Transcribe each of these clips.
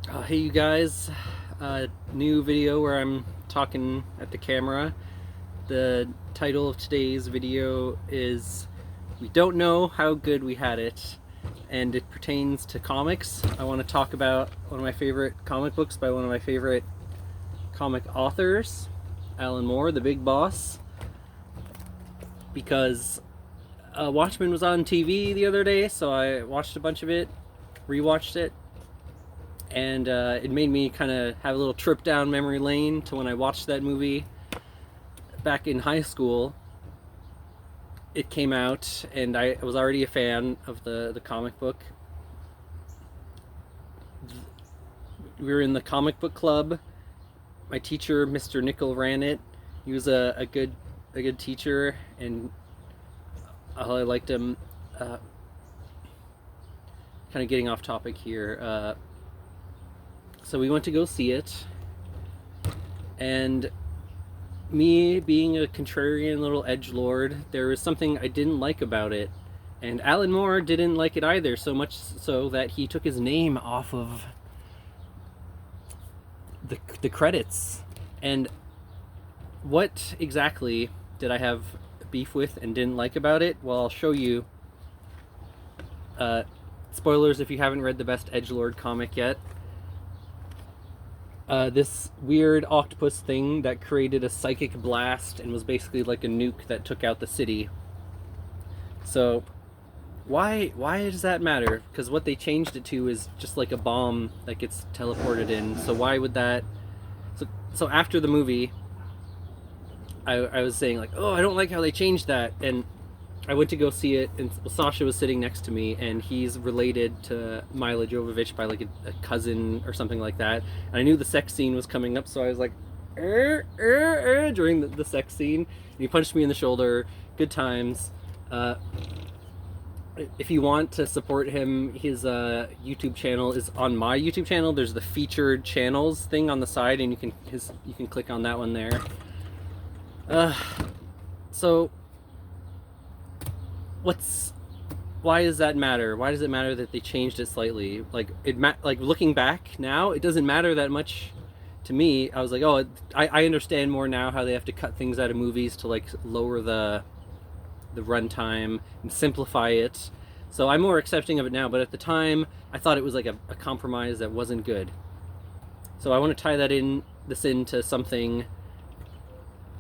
Hey you guys, new video where I'm talking at the camera. The title of today's video is We Don't Know How Good We Had It, and it pertains to comics. I want to talk about one of my favorite comic books by one of my favorite comic authors, Alan Moore, the Big Boss, because Watchmen was on TV the other day, so I watched a bunch of it, rewatched it, and it made me kind of have a little trip down memory lane to when I watched that movie back in high school. It came out, and I was already a fan of the comic book. We were in the comic book club. My teacher, Mr. Nickel, ran it. He was a good teacher, and I liked him. Kind of getting off topic here. So we went to go see it, and me being a contrarian little edgelord, there was something I didn't like about it, and Alan Moore didn't like it either, so much so that he took his name off of the credits. And what exactly did I have beef with and didn't like about it? Well, I'll show you. Spoilers if you haven't read the best edgelord comic yet. This weird octopus thing that created a psychic blast and was basically like a nuke that took out the city. So why does that matter? Because what they changed it to is just like a bomb that gets teleported in. So why would that? So after the movie, I was saying like, oh, I don't like how they changed that, and I went to go see it, and Sasha was sitting next to me, and he's related to Mila Jovovich by like a cousin or something like that. And I knew the sex scene was coming up, so I was like, during the sex scene. And he punched me in the shoulder. Good times. If you want to support him, his YouTube channel is on my YouTube channel. There's the featured channels thing on the side, and you can click on that one there. So why does that matter? Why does it matter that they changed it slightly? Like looking back now, it doesn't matter that much to me. I was like, oh, I understand more now how they have to cut things out of movies to like lower the runtime and simplify it. So I'm more accepting of it now, but at the time I thought it was like a compromise that wasn't good. So I want to tie this into something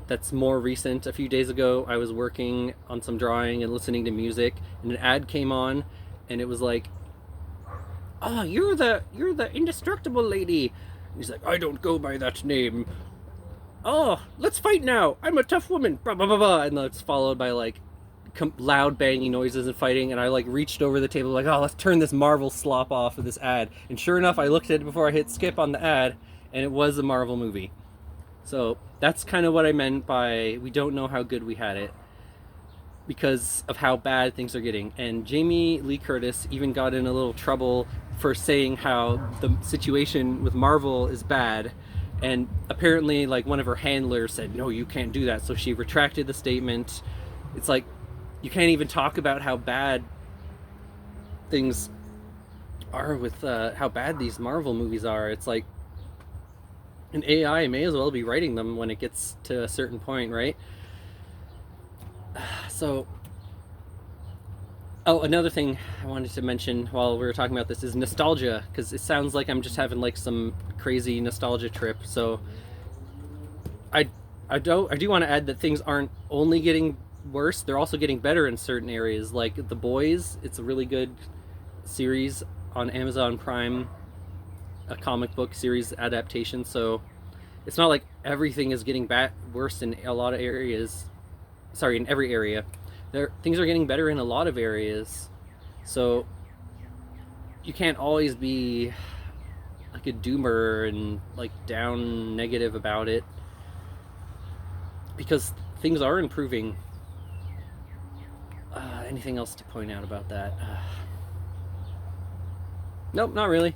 that's more recent. A few days ago, I was working on some drawing and listening to music, and an ad came on, and it was like, "Oh, you're the indestructible lady." And he's like, "I don't go by that name." "Oh, let's fight now. I'm a tough woman." Blah blah blah blah, and it's followed by like loud banging noises and fighting. And I like reached over the table like, "Oh, let's turn this Marvel slop off of this ad." And sure enough, I looked at it before I hit skip on the ad, and it was a Marvel movie. So that's kind of what I meant by we don't know how good we had it, because of how bad things are getting. And Jamie Lee Curtis even got in a little trouble for saying how the situation with Marvel is bad. And apparently, like, one of her handlers said, no, you can't do that. So she retracted the statement. It's like, you can't even talk about how bad things are with how bad these Marvel movies are. It's like, an AI may as well be writing them when it gets to a certain point, right? So, oh, another thing I wanted to mention while we were talking about this is nostalgia, because it sounds like I'm just having like some crazy nostalgia trip. So, I do want to add that things aren't only getting worse; they're also getting better in certain areas. Like The Boys, it's a really good series on Amazon Prime, a comic book series adaptation. So it's not like everything is getting worse in a lot of areas. Sorry, in every area. Things are getting better in a lot of areas. So you can't always be like a doomer and like down negative about it, because things are improving. Anything else to point out about that? Nope, not really.